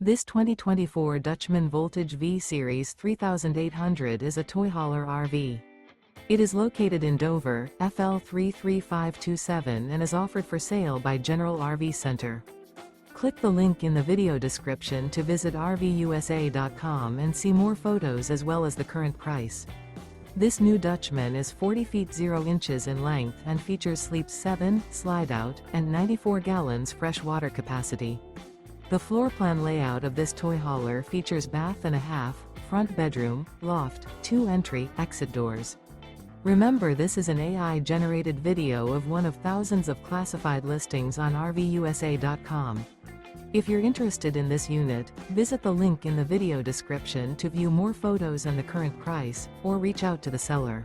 This 2024 Dutchmen Voltage V-Series 3800 is a toy hauler RV. It is located in Dover, FL 33527 and is offered for sale by General RV Center. Click the link in the video description to visit RVUSA.com and see more photos as well as the current price. This new Dutchmen is 40 feet 0 inches in length and features sleeps 7, slide-out, and 94 gallons fresh water capacity. The floor plan layout of this toy hauler features bath and a half, front bedroom, loft, 2 entry, exit doors. Remember, this is an AI-generated video of one of thousands of classified listings on RVUSA.com. If you're interested in this unit, visit the link in the video description to view more photos and the current price, or reach out to the seller.